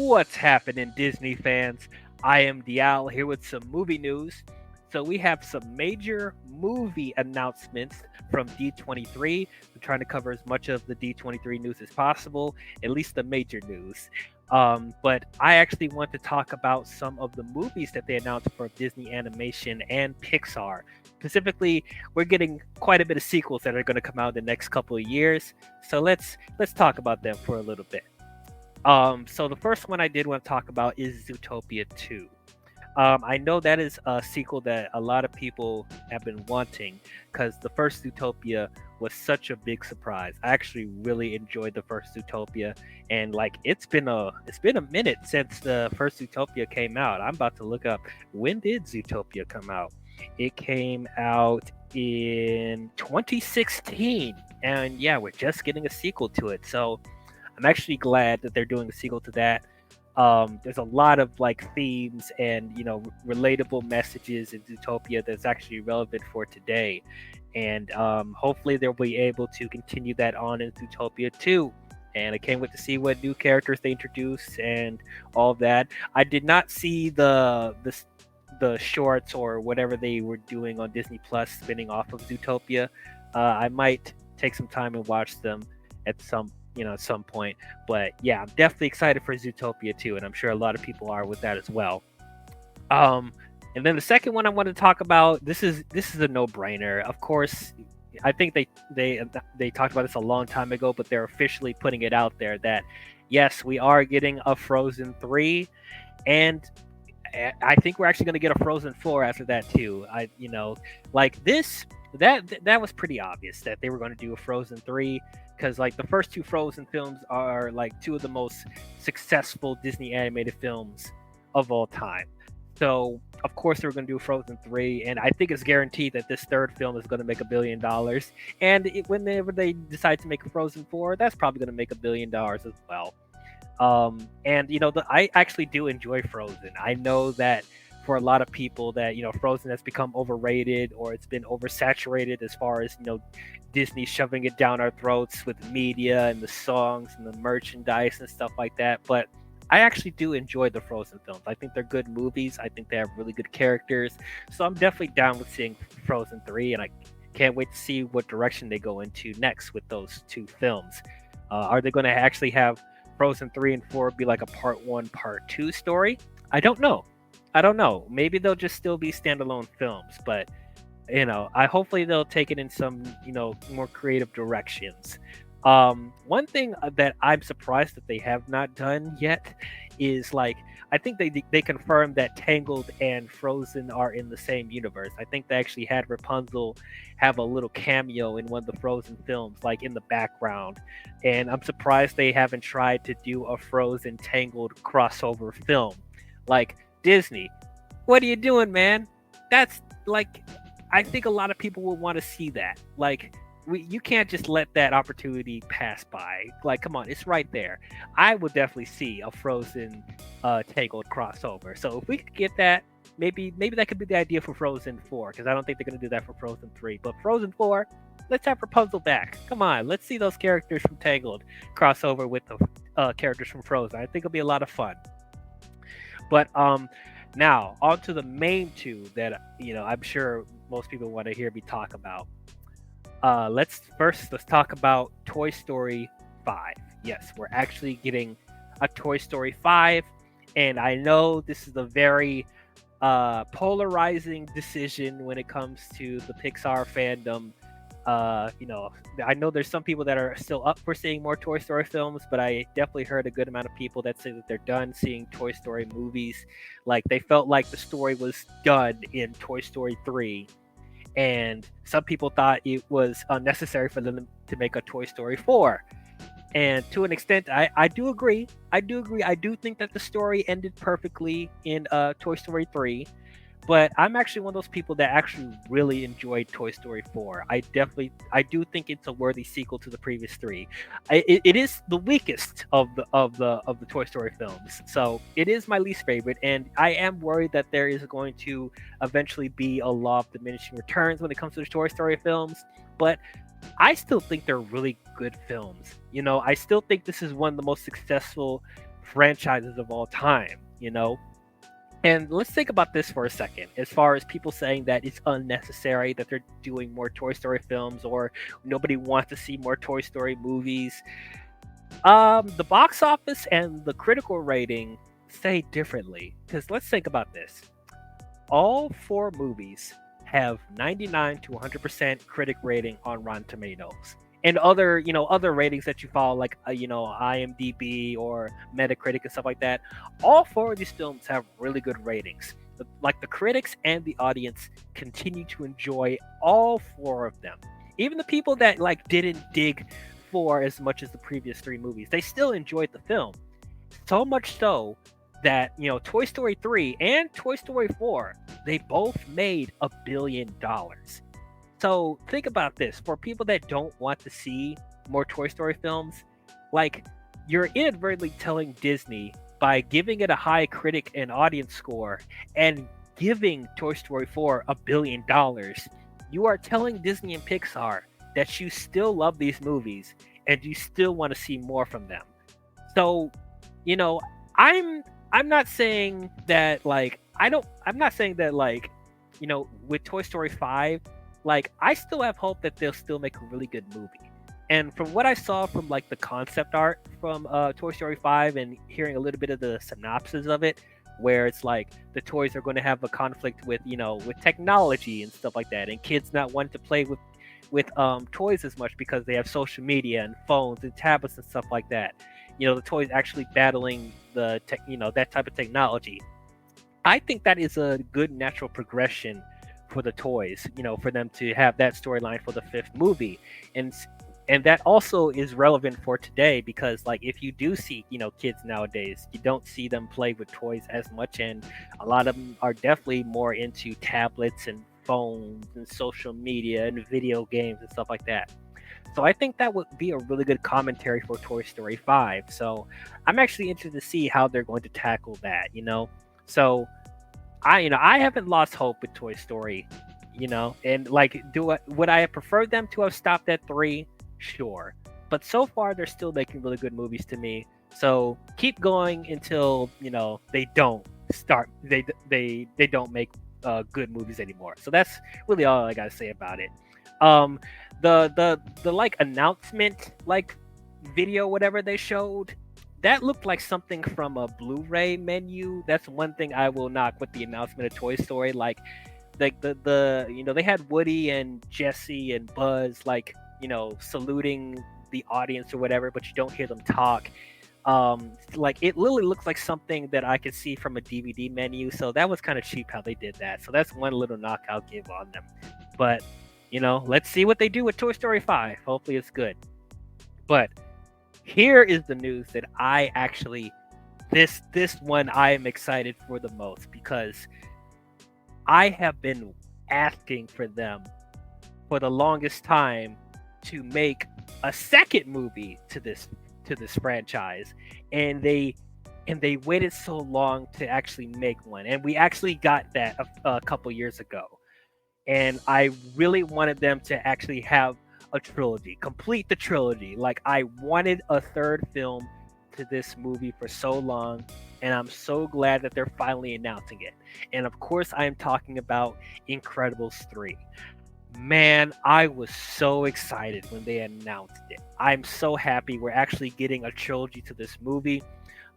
What's happening, Disney fans? I am Dial here with some movie news. So we have some major movie announcements from D23. We're trying to cover as much of the D23 news as possible, at least the major news. But I actually want to talk about some of the movies that they announced for Disney Animation and Pixar. Specifically, we're getting quite a bit of sequels that are going to come out in the next couple of years. So let's talk about them for a little bit. So the first one I did want to talk about is Zootopia 2. I know that is a sequel that a lot of people have been wanting because the first Zootopia was such a big surprise. I actually really enjoyed the first Zootopia, and like it's been a minute since the first Zootopia came out. I'm about to look up, when did Zootopia come out? It came out in 2016, and yeah, we're just getting a sequel to it. So I'm actually glad that they're doing a sequel to that. There's a lot of like themes and relatable messages in Zootopia that's actually relevant for today, and hopefully they'll be able to continue that on in Zootopia 2. And I can't wait to see what new characters they introduce and all of that. I did not see the shorts or whatever they were doing on Disney Plus spinning off of Zootopia. I might take some time and watch them at some point. But yeah, I'm definitely excited for Zootopia 2, and I'm sure a lot of people are with that as well. And then the second one I want to talk about, this is a no-brainer. Of course, I think they talked about this a long time ago, but they're officially putting it out there that yes, we are getting a Frozen 3, and I think we're actually going to get a Frozen 4 after that too. Like this that was pretty obvious that they were going to do a Frozen 3 because like the first two Frozen films are like two of the most successful Disney animated films of all time. So of course they were going to do Frozen 3, and I think it's guaranteed that this third film is going to make $1 billion. And whenever they decide to make a Frozen 4, that's probably going to make $1 billion as well. And I actually do enjoy Frozen. I know that for a lot of people that Frozen has become overrated, or it's been oversaturated as far as Disney shoving it down our throats with media and the songs and the merchandise and stuff like that. But I actually do enjoy the Frozen films. I think they're good movies. I think they have really good characters. So I'm definitely down with seeing Frozen 3, and I can't wait to see what direction they go into next with those two films. Are they going to actually have Frozen 3 and 4 be like a part 1, part 2 story? I don't know. Maybe they'll just still be standalone films, but I hopefully they'll take it in some more creative directions. One thing that I'm surprised that they have not done yet is like, I think they confirmed that Tangled and Frozen are in the same universe. I think they actually had Rapunzel have a little cameo in one of the Frozen films, like in the background. And I'm surprised they haven't tried to do a Frozen Tangled crossover film. Like, Disney, what are you doing, man? That's like, I think a lot of people will want to see that. Like, you can't just let that opportunity pass by. Like, come on, it's right there. I would definitely see a Frozen Tangled crossover. So if we could get that, maybe that could be the idea for Frozen 4, because I don't think they're going to do that for Frozen 3. But Frozen 4, let's have Rapunzel back. Come on, let's see those characters from Tangled crossover with the characters from Frozen. I think it'll be a lot of fun. But now on to the main two that I'm sure most people want to hear me talk about. Let's talk about Toy Story 5. Yes, we're actually getting a Toy Story 5, and I know this is a very polarizing decision when it comes to the Pixar fandom. I know there's some people that are still up for seeing more Toy Story films, but I definitely heard a good amount of people that say that they're done seeing Toy Story movies. Like, they felt like the story was done in Toy Story 3, and some people thought it was unnecessary for them to make a Toy Story 4. And to an extent, I do agree. I do think that the story ended perfectly in Toy Story 3. But I'm actually one of those people that actually really enjoyed Toy Story 4. I do think it's a worthy sequel to the previous three. It is the weakest of the Toy Story films, so it is my least favorite. And I am worried that there is going to eventually be a law of diminishing returns when it comes to the Toy Story films. But I still think they're really good films. I still think this is one of the most successful franchises of all time, you know? And let's think about this for a second. As far as people saying that it's unnecessary that they're doing more Toy Story films or nobody wants to see more Toy Story movies, the box office and the critical rating say differently. Because let's think about this. All four movies have 99 to 100% critic rating on Rotten Tomatoes. And other, other ratings that you follow, like, IMDb or Metacritic and stuff like that. All four of these films have really good ratings. Like the critics and the audience continue to enjoy all four of them. Even the people that like didn't dig for as much as the previous three movies, they still enjoyed the film. So much so that Toy Story 3 and Toy Story 4, they both made $1 billion. So think about this. For people that don't want to see more Toy Story films, like, you're inadvertently telling Disney by giving it a high critic and audience score and giving Toy Story 4 $1 billion, you are telling Disney and Pixar that you still love these movies and you still want to see more from them. So, I'm not saying that I'm not saying that with Toy Story 5, like, I still have hope that they'll still make a really good movie. And from what I saw from like the concept art from Toy Story 5 and hearing a little bit of the synopsis of it, where it's like the toys are going to have a conflict with with technology and stuff like that, and kids not wanting to play with toys as much because they have social media and phones and tablets and stuff like that. The toys actually battling the that type of technology. I think that is a good natural progression for the toys, for them to have that storyline for the fifth movie. And that also is relevant for today because, like, if you do see, kids nowadays, you don't see them play with toys as much, and a lot of them are definitely more into tablets and phones and social media and video games and stuff like that. So I think that would be a really good commentary for Toy Story 5. So I'm actually interested to see how they're going to tackle that, So I haven't lost hope with Toy Story, and like, would I have preferred them to have stopped at 3? Sure. But so far they're still making really good movies to me. So keep going until, they don't don't make good movies anymore. So that's really all I got to say about it. The like announcement like video whatever they showed, that looked like something from a Blu-ray menu. That's one thing I will knock with the announcement of Toy Story. Like the they had Woody and Jesse and Buzz saluting the audience or whatever, but you don't hear them talk. Like, it literally looks like something that I could see from a DVD menu. So that was kind of cheap how they did that. So that's one little knock I'll give on them. But let's see what they do with Toy Story 5. Hopefully it's good. But here is the news that I actually this one I am excited for the most, because I have been asking for them for the longest time to make a second movie to this franchise, and they waited so long to actually make one, and we actually got that a couple years ago. And I really wanted them to actually have a trilogy, complete the trilogy. Like, I wanted a third film to this movie for so long, and I'm so glad that they're finally announcing it. And of course, I am talking about Incredibles 3. Man, I was so excited when they announced it. I'm so happy we're actually getting a trilogy to this movie.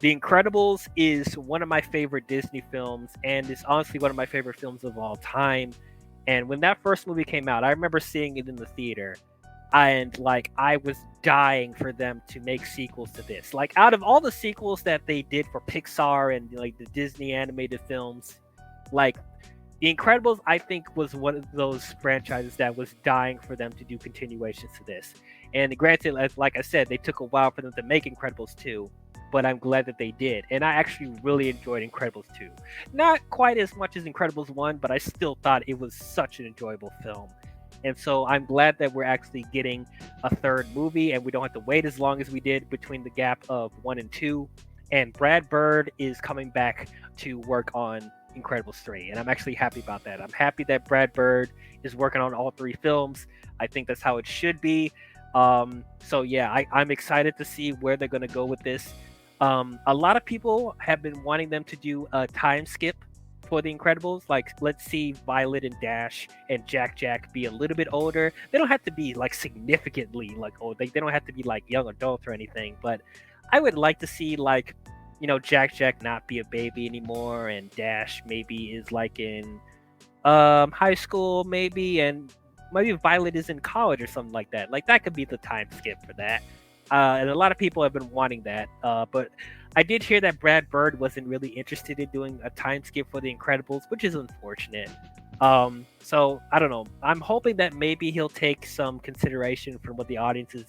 The Incredibles is one of my favorite Disney films, and it's honestly one of my favorite films of all time. And when that first movie came out, I remember seeing it in the theater, and I was dying for them to make sequels to this. Like, out of all the sequels that they did for Pixar and the Disney animated films, like, The Incredibles, I think, was one of those franchises that was dying for them to do continuations to this. And granted, like I said, they took a while for them to make Incredibles 2, but I'm glad that they did. And I actually really enjoyed Incredibles 2. Not quite as much as Incredibles 1, but I still thought it was such an enjoyable film. And so I'm glad that we're actually getting a third movie, and we don't have to wait as long as we did between the gap of 1 and 2. And Brad Bird is coming back to work on Incredibles 3, and I'm actually happy about that. I'm happy that Brad Bird is working on all 3 films. I think that's how it should be. So yeah, I'm excited to see where they're going to go with this. A lot of people have been wanting them to do a time skip for the Incredibles. Like, let's see Violet and Dash and Jack be a little bit older. They don't have to be like significantly like old. They don't have to be like young adults or anything. But I would like to see like, Jack not be a baby anymore, and Dash maybe is like in high school maybe, and maybe Violet is in college or something like that. Like that could be the time skip for that. And a lot of people have been wanting that. But I did hear that Brad Bird wasn't really interested in doing a time skip for The Incredibles, which is unfortunate. So I don't know. I'm hoping that maybe he'll take some consideration from what the audience is,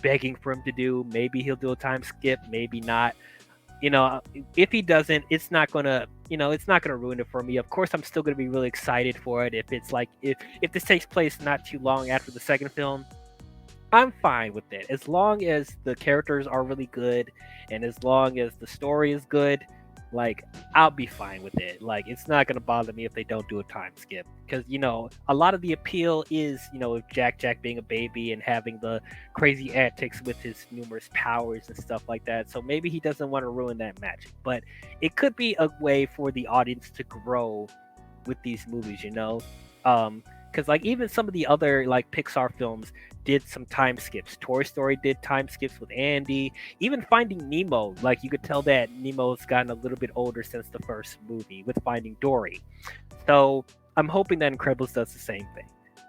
begging for him to do. Maybe he'll do a time skip, maybe not. If he doesn't, it's not gonna ruin it for me. Of course, I'm still gonna be really excited for it. If it's like if this takes place not too long after the second film, I'm fine with it as long as the characters are really good and as long as the story is good. Like, I'll be fine with it. Like, it's not gonna bother me if they don't do a time skip, because a lot of the appeal is Jack being a baby and having the crazy antics with his numerous powers and stuff like that. So maybe he doesn't want to ruin that magic, but it could be a way for the audience to grow with these movies. Because like even some of the other like Pixar films did some time skips. Toy Story did time skips with Andy. Even Finding Nemo, like you could tell that Nemo's gotten a little bit older since the first movie with Finding Dory. So I'm hoping that Incredibles does the same thing.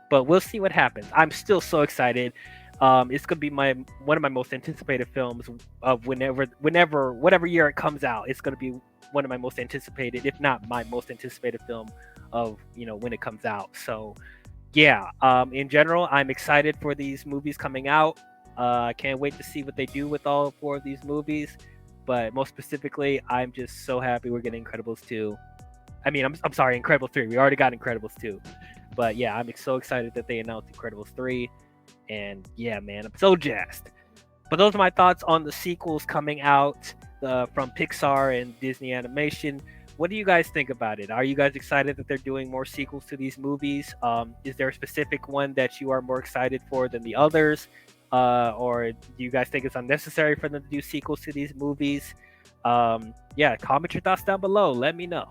But we'll see what happens. I'm still so excited. It's gonna be one of my most anticipated films of whatever year it comes out. It's gonna be one of my most anticipated, if not my most anticipated film of when it comes out. So yeah, in general, I'm excited for these movies coming out. I can't wait to see what they do with all four of these movies. But most specifically, I'm just so happy we're getting Incredibles 2. I mean, I'm sorry, Incredibles 3. We already got Incredibles 2. But yeah, I'm so excited that they announced Incredibles 3. And yeah, man, I'm so jazzed. But those are my thoughts on the sequels coming out from Pixar and Disney Animation. What do you guys think about it? Are you guys excited that they're doing more sequels to these movies? Is there a specific one that you are more excited for than the others? Or do you guys think it's unnecessary for them to do sequels to these movies? Yeah, comment your thoughts down below. Let me know.